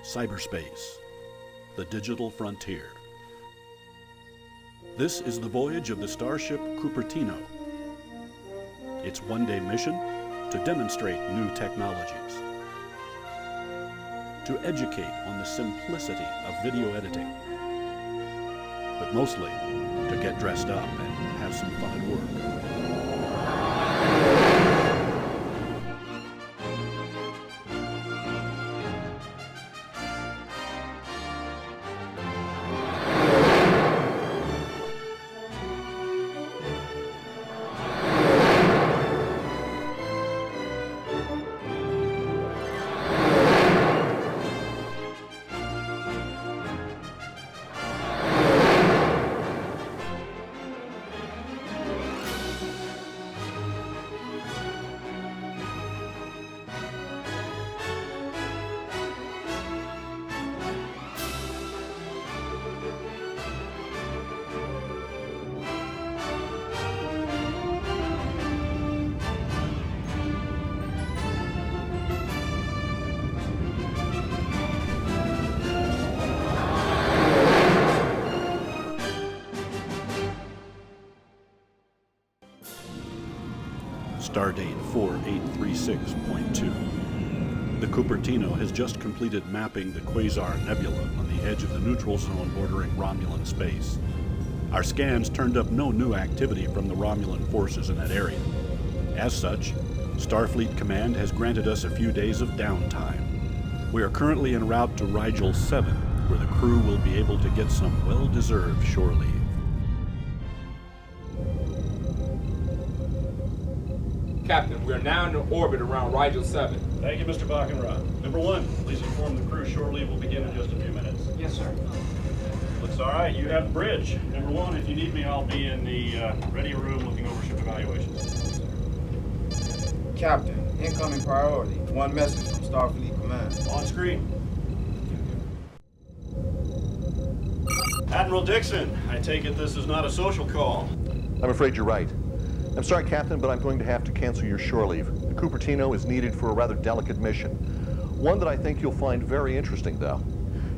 cyberspace, the digital frontier. This is the voyage of the starship Cupertino. Its one-day mission, to demonstrate new technologies, to educate on the simplicity of video editing, but mostly to get dressed up and have some fun at work. Stardate 4836.2. The Cupertino has just completed mapping the Quasar Nebula on the edge of the neutral zone bordering Romulan space. Our scans turned up no new activity from the Romulan forces in that area. As such, Starfleet Command has granted us a few days of downtime. We are currently en route to Rigel 7, where the crew will be able to get some well-deserved shore leave. Captain, we are now in orbit around Rigel 7. Thank you, Mr. Bachenrod. Number 1, please inform the crew shore leave will begin in just a few minutes. Yes, sir. Looks all right. You have the bridge. Number 1, if you need me, I'll be in the ready room looking over ship evaluations. Captain, incoming priority. One message from Starfleet Command. On screen. Admiral Dixon, I take it this is not a social call. I'm afraid you're right. I'm sorry, Captain, but I'm going to have to cancel your shore leave. The Cupertino is needed for a rather delicate mission. One that I think you'll find very interesting, though.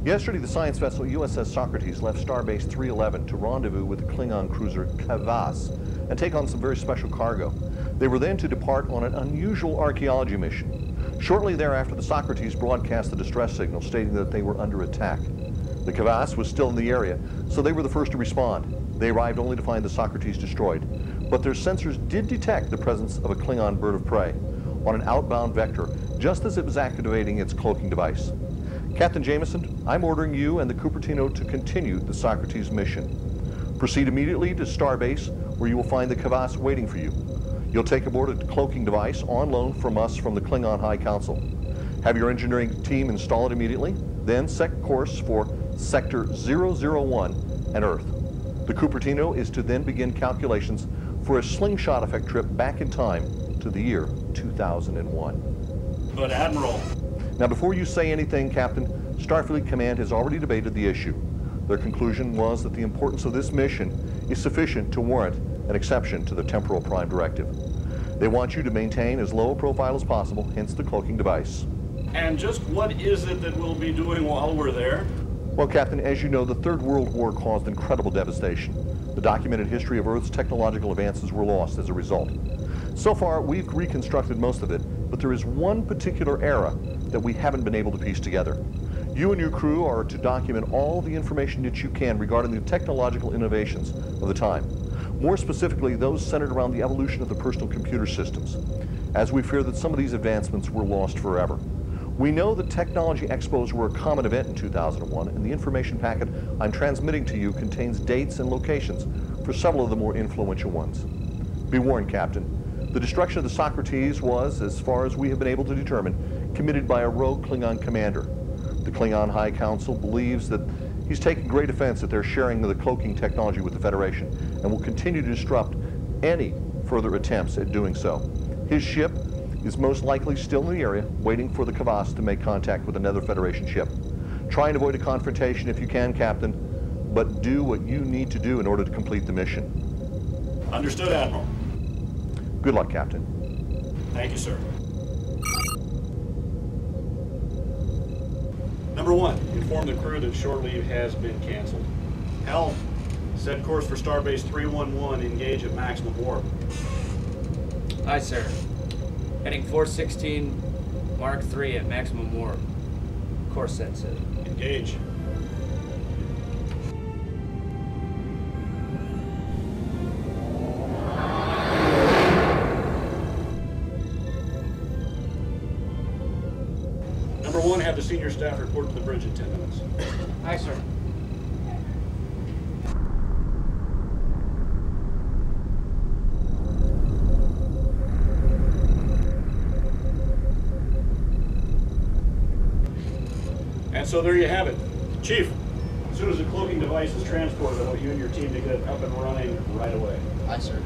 Yesterday, the science vessel USS Socrates left Starbase 311 to rendezvous with the Klingon cruiser Kavas and take on some very special cargo. They were then to depart on an unusual archaeology mission. Shortly thereafter, the Socrates broadcast the distress signal stating that they were under attack. The Kavas was still in the area, so they were the first to respond. They arrived only to find the Socrates destroyed, but their sensors did detect the presence of a Klingon bird of prey on an outbound vector just as it was activating its cloaking device. Captain Jameson, I'm ordering you and the Cupertino to continue the Socrates mission. Proceed immediately to Starbase, where you will find the Kavas waiting for you. You'll take aboard a cloaking device on loan from us from the Klingon High Council. Have your engineering team install it immediately, then set course for Sector 001 and Earth. The Cupertino is to then begin calculations for a slingshot effect trip back in time to the year 2001. But Admiral... Now before you say anything, Captain, Starfleet Command has already debated the issue. Their conclusion was that the importance of this mission is sufficient to warrant an exception to the Temporal Prime Directive. They want you to maintain as low a profile as possible, hence the cloaking device. And just what is it that we'll be doing while we're there? Well, Captain, as you know, the Third World War caused incredible devastation. The documented history of Earth's technological advances were lost as a result. So far, we've reconstructed most of it, but there is one particular era that we haven't been able to piece together. You and your crew are to document all the information that you can regarding the technological innovations of the time. More specifically, those centered around the evolution of the personal computer systems, as we fear that some of these advancements were lost forever. We know that technology expos were a common event in 2001, and the information packet I'm transmitting to you contains dates and locations for several of the more influential ones. Be warned, Captain. The destruction of the Socrates was, as far as we have been able to determine, committed by a rogue Klingon commander. The Klingon High Council believes that he's taking great offense at their sharing of the cloaking technology with the Federation and will continue to disrupt any further attempts at doing so. His ship is most likely still in the area, waiting for the Kavas to make contact with another Federation ship. Try and avoid a confrontation if you can, Captain, but do what you need to do in order to complete the mission. Understood, Admiral. Good luck, Captain. Thank you, sir. Number 1, inform the crew that shore leave has been canceled. Helm, set course for Starbase 311, engage at maximum warp. Aye, sir. Heading 416 Mark 3 at maximum warp. Course set, sir. Engage. Number 1, have the senior staff report to the bridge in 10 minutes. Aye, sir. And so there you have it. Chief, as soon as the cloaking device is transported, I want you and your team to get it up and running right away. Aye, sir.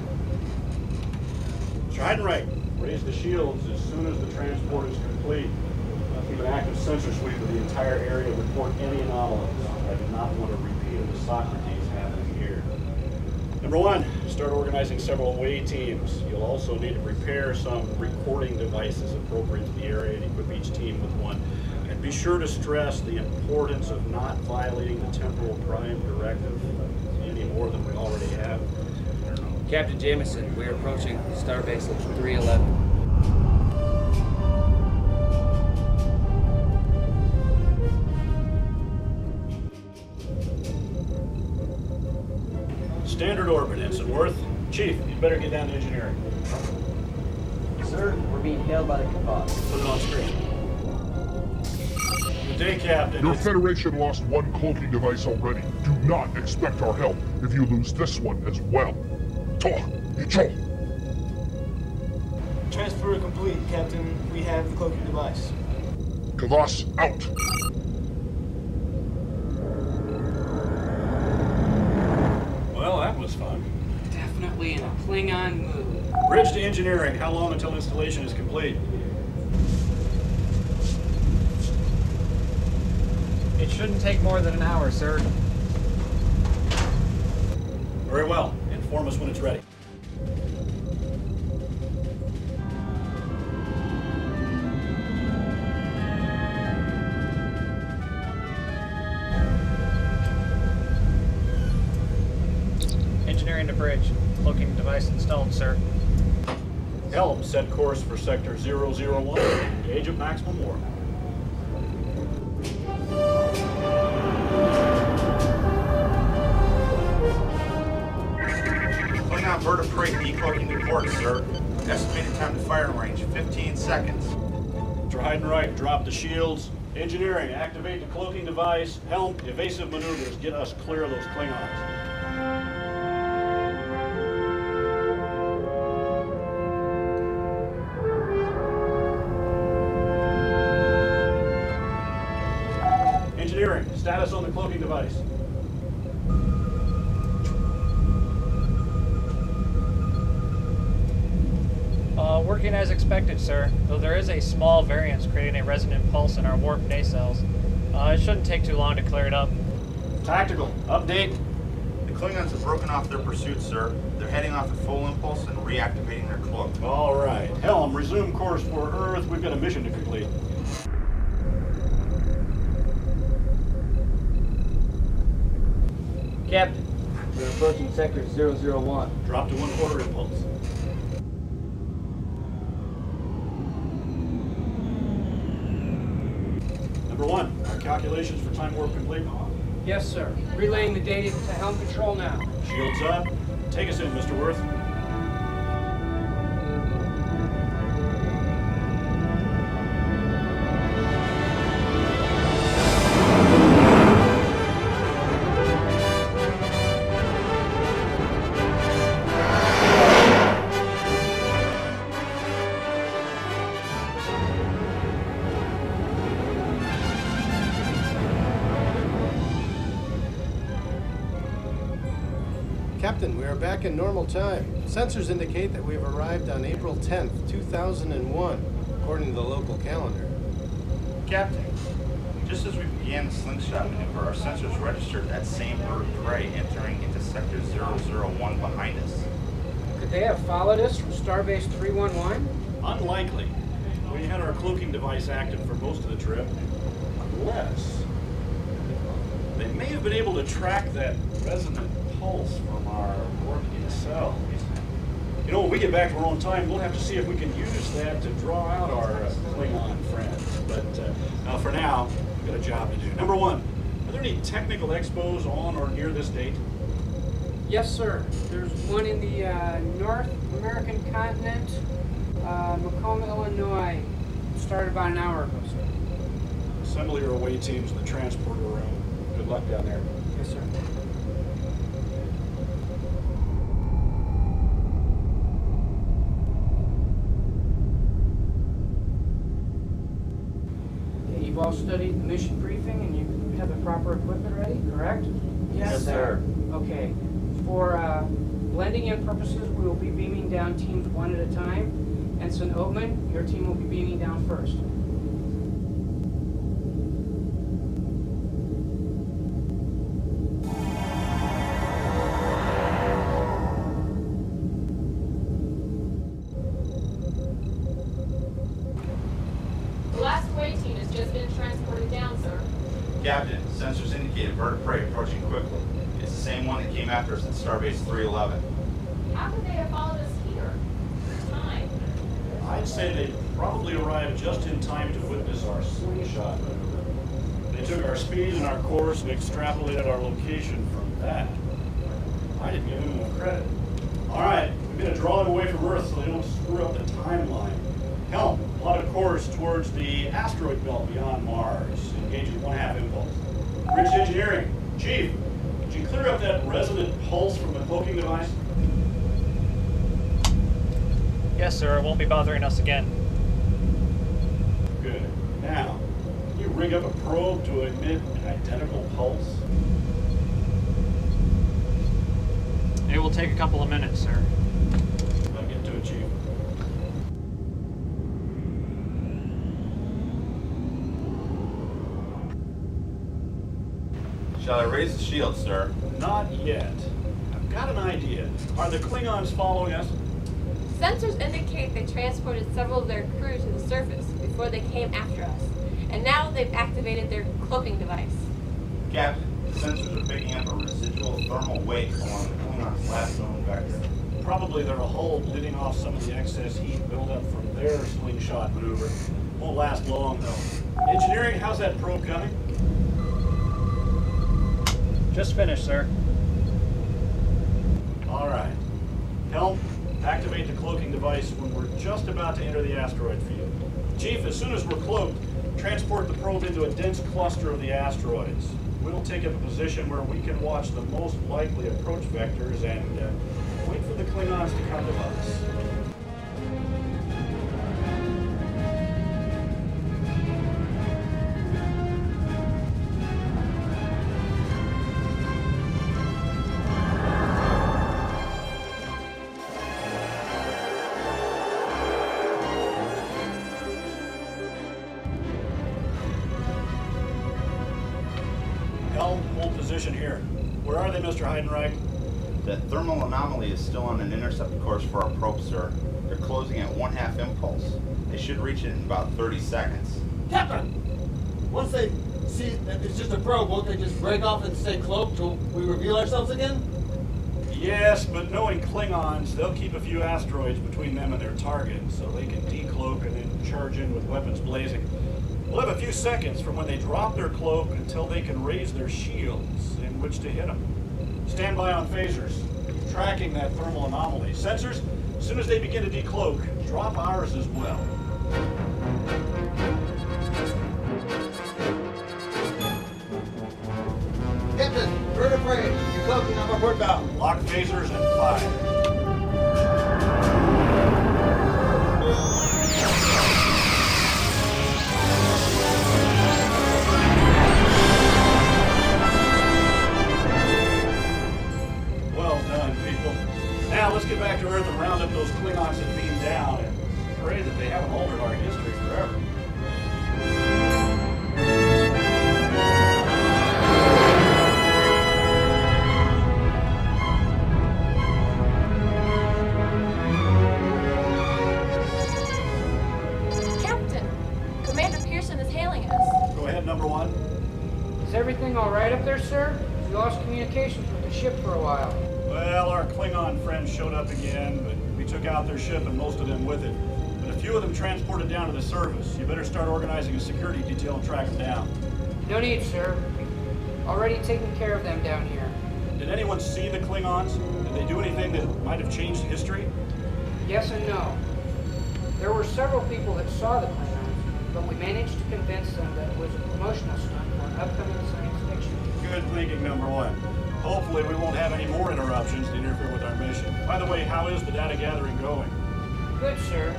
Mr. Heidenreich, raise the shields as soon as the transport is complete. Keep an active sensor sweep of the entire area, report any anomalies. I do not want a repeat of the Socrates happening here. Number 1, start organizing several away teams. You'll also need to prepare some recording devices appropriate to the area and equip each team with one. And be sure to stress the importance of not violating the temporal prime directive any more than we already have. Captain Jameson, we are approaching Starbase 311. Standard orbit, Ensign Worth. Chief, you'd better get down to engineering. Sir, we're being hailed by the Kavod. Put it on screen. Good day, Captain. Your Federation lost one cloaking device already. Do not expect our help if you lose this one as well. Talk, Ichol. Transfer complete, Captain. We have the cloaking device. Kavas out. Well, that was fun. Definitely in a Klingon mood. Bridge to engineering. How long until installation is complete? It shouldn't take more than an hour, sir. Very well. Inform us when it's ready. Engineering to bridge. Cloaking device installed, sir. Helm, set course for Sector 001. Engage at maximum warp. Klingon vertebrae decloaking report, sir. Estimated time to firing range, 15 seconds. Mr. Heidenreich, drop the shields. Engineering, activate the cloaking device. Helm, evasive maneuvers. Get us clear of those Klingons. Engineering, status on the cloaking device. Working as expected, sir. Though there is a small variance creating a resonant pulse in our warp nacelles. It shouldn't take too long to clear it up. Tactical, update. The Klingons have broken off their pursuit, sir. They're heading off at full impulse and reactivating their cloak. All right. Helm, resume course for Earth. We've got a mission to complete. Captain, we're approaching Sector 001. Drop to 1/4 impulse. Number 1, our calculations for time warp complete. Yes, sir. Relaying the data to helm control now. Shields up. Take us in, Mr. Worth. Captain, we are back in normal time. Sensors indicate that we have arrived on April 10th, 2001, according to the local calendar. Captain, just as we began the slingshot maneuver, our sensors registered that same bird of prey entering into Sector 001 behind us. Could they have followed us from Starbase 311? Unlikely. We had our cloaking device active for most of the trip. Unless They may have been able to track that resonant pulse from our warp nacelles. You know, when we get back to our own time, we'll have to see if we can use that to draw out our Klingon friends. But for now, we've got a job to do. Number one, are there any technical expos on or near this date? Yes, sir. There's one in the North American continent, Macomb, Illinois. Started about an hour ago, sir. Assemble your away teams in the transporter room. Good luck down there. Yes, sir. You've all studied the mission briefing and you have the proper equipment ready, correct? Yes, sir. Okay. For blending in purposes, we will be beaming down teams one at a time. Ensign Oatman, your team will be beaming down first. The last away team has just been transported down, sir. Captain, sensors indicate a bird of prey approaching quickly. It's the same one that came after us at Starbase 311. How could they have followed us here? Time. I'd say they probably arrived just in time to witness our slingshot maneuver. They took our speed and our course and extrapolated our location from that. I didn't give them enough credit. All right, we've got to draw them away from Earth so they don't screw up the timeline. Helm, plot a course towards the asteroid belt beyond Mars. Engage at 1/2 impulse. Bridge Engineering, Chief, did you clear up that resonant pulse from the cloaking device? Yes, sir. It won't be bothering us again. Good. Now, can you rig up a probe to emit an identical pulse? It will take a couple of minutes, sir. I'll get to it, Chief. Shall I raise the shield, sir? Not yet. I've got an idea. Are the Klingons following us? Sensors indicate they transported several of their crew to the surface before they came after us. And now they've activated their cloaking device. Captain, the sensors are picking up a residual thermal wake along the Klingon's last known vector. Probably they're a hull bleeding off some of the excess heat buildup from their slingshot maneuver. Won't last long, though. Engineering, how's that probe coming? Just finished, sir. All right. Helm, activate the cloaking device when we're just about to enter the asteroid field. Chief, as soon as we're cloaked, transport the probe into a dense cluster of the asteroids. We'll take up a position where we can watch the most likely approach vectors and wait for the Klingons to come to us. Helm, hold position here. Where are they, Mr. Heidenreich? That thermal anomaly is still on an intercept course for our probe, sir. They're closing at 1/2 impulse. They should reach it in about 30 seconds. Captain! Once they see that it's just a probe, won't they just break off and stay cloaked till we reveal ourselves again? Yes, but knowing Klingons, they'll keep a few asteroids between them and their target, so they can decloak and then charge in with weapons blazing. We'll have a few seconds from when they drop their cloak until they can raise their shields in which to hit them. Stand by on phasers, tracking that thermal anomaly. Sensors, as soon as they begin to decloak, drop ours as well. Captain, bird of prey, you're cloaking on our port bow. Lock phasers and fire. Well done, people. Now let's get back to Earth and round up those Klingons that beamed down and pray that they haven't altered our history forever. Captain, Commander Pearson is hailing us. Go ahead, number one. Is everything all right up there, sir? communications with the ship for a while. Well, our Klingon friends showed up again, but we took out their ship and most of them with it. But a few of them transported down to the surface. You better start organizing a security detail and track them down. No need, sir. Already taking care of them down here. Did anyone see the Klingons? Did they do anything that might have changed history? Yes and no. There were several people that saw the Klingons, but we managed to convince them that it was a promotional stunt for an upcoming science fiction. Good thinking, number one. Hopefully we won't have any more interruptions to interfere with our mission. By the way, how is the data gathering going? Good, sir.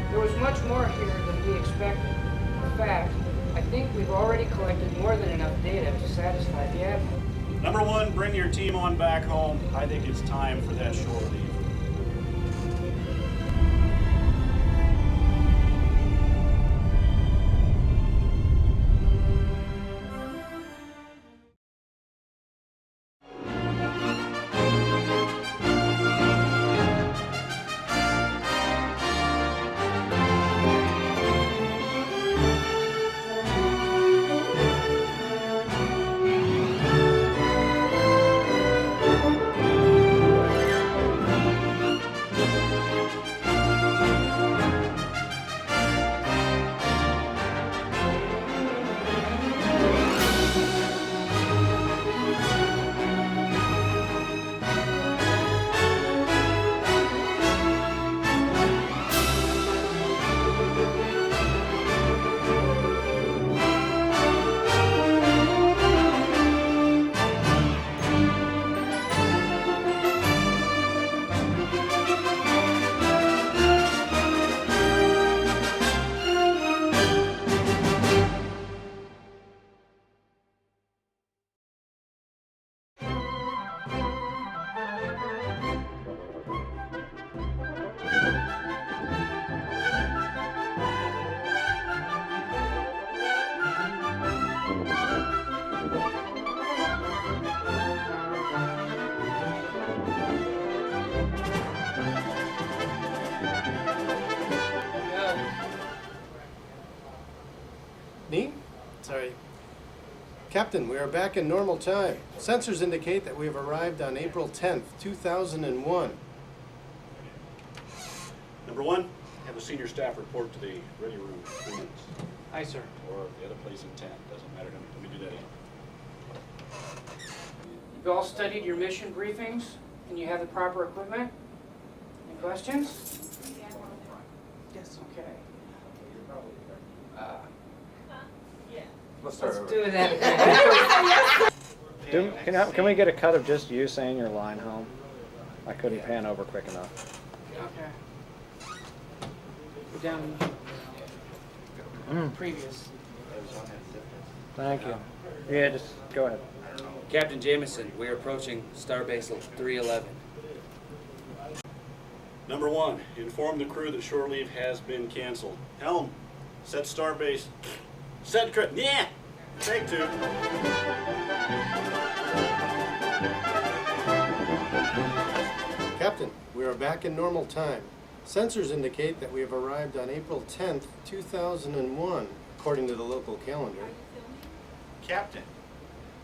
There was much more here than we expected. In fact, I think we've already collected more than enough data to satisfy the Admiral. Number one, bring your team on back home. I think it's time for that shore leave. Me? Sorry. Captain, we are back in normal time. Sensors indicate that we have arrived on April 10th, 2001. Number one, have the senior staff report to the ready room in 3 minutes. Aye, sir. Or the other place in 10, doesn't matter to me. Let me do that again. You've all studied your mission briefings, and you have the proper equipment? Any questions? Yes. Okay. Let's start Let's over. do that again. Can we get a cut of just you saying your line home? I couldn't pan over quick enough. Okay. We're down previous. Thank you. Yeah, just go ahead. Captain Jameson, we are approaching Starbase 311. Number one, inform the crew that shore leave has been canceled. Helm, set starbase. Set crew. Yeah! Take two. Captain, we are back in normal time. Sensors indicate that we have arrived on April 10th, 2001, according to the local calendar. Captain,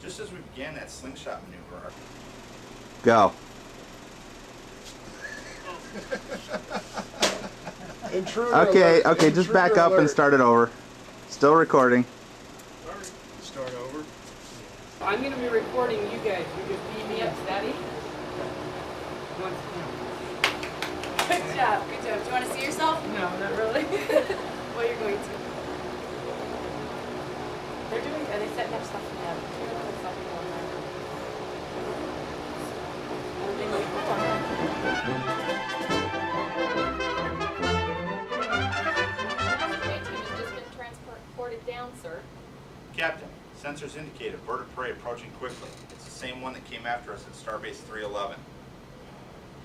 just as we began that slingshot maneuver, Go. Okay, just back up and start it over. Still recording. Start over. I'm going to be recording you guys. You just beat me up, Steady. Good job, good job. Do you want to see yourself? No, not really. Well, you're going to. They're doing, are they setting up stuff for them? Transported down, sir. Captain, sensors indicate a bird of prey approaching quickly. It's the same one that came after us at Starbase 311.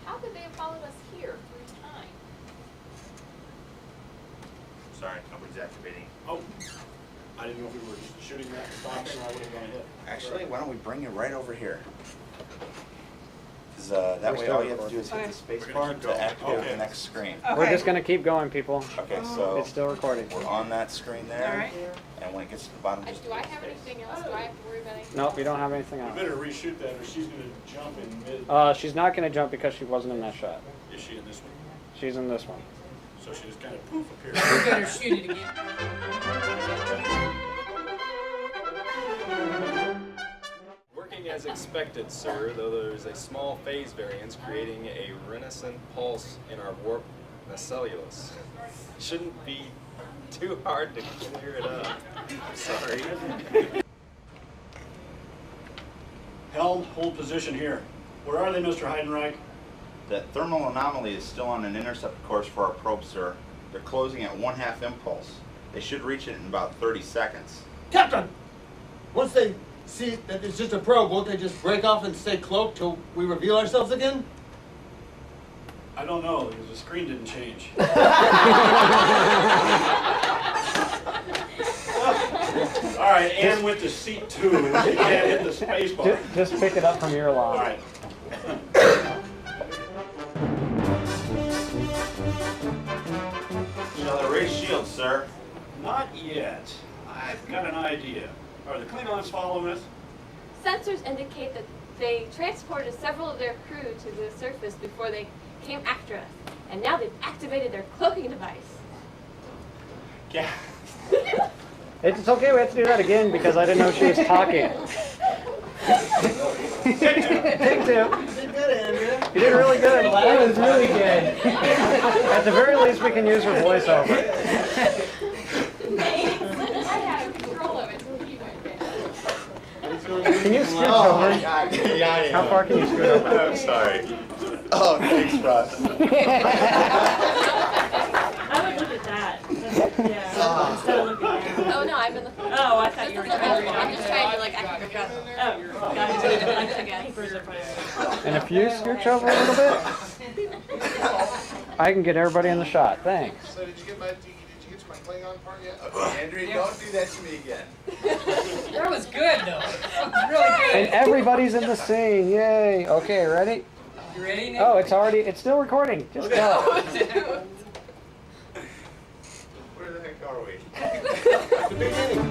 How could they have followed us here 3 times? Sorry, nobody's activating. Oh, I didn't know if we were just shooting that and stopping, or I would have gone ahead. Actually, why don't we bring you right over here? Because Because that way all you have to do is hit the space bar to activate the next screen. We're just gonna keep going, people. Okay, so It's still recording. we're on that screen there. Alright. And when it gets to the bottom, just Do I have anything else? Do I have to worry about anything? Nope, you don't have anything You else. better reshoot that or she's gonna jump in mid. She's not gonna jump because she wasn't in that shot. Is she in this one? She's in this one. So she just kind of poof You appears. better shoot it again. Working as expected, sir, though there's a small phase variance creating a renescent pulse in our warp nacellus. Shouldn't be too hard to clear it up. Sorry. Helm, hold position here. Where are they, Mr. Heidenreich? the thermal anomaly is still on an intercept course for our probe, sir. They're closing at 1/2 impulse. They should reach it in about 30 seconds. Captain! Once they see that it's just a probe, won't they just break off and stay cloaked till we reveal ourselves again? I don't know, because the screen didn't change. All right, and with the seat 2, you can't hit the space bar. Just pick it up from your log. All right. Shall I raise shields, sir? Not yet. I've got an idea. Are the Klingons following us? Sensors indicate that they transported several of their crew to the surface before they came after us. And now they've activated their cloaking device. Yeah. It's okay, we have to do that again because I didn't know she was talking. Take two. You did good, Andrea. You did really good. That was really good. At the very least, we can use her voiceover. I have control of it. Can you scoot Oh over? my God. Yeah, I am. How far can you scoot over? I'm sorry. Oh, thanks, Ross. I would look at that. Yeah. Instead of looking at Oh no, I'm in the. Oh, I thought you were trying to. I'm just trying to like act like a Oh, gotcha. again. And if you scooch over a little bit, I can get everybody in the shot. Thanks. So did you get to my Klingon part yet? Okay, Andrew, don't do that to me again. That was good though. That was really good. And everybody's in the scene. Yay. Okay, ready? You ready, Nick? Oh, it's still recording. Just go. Where the heck are we? The beginning.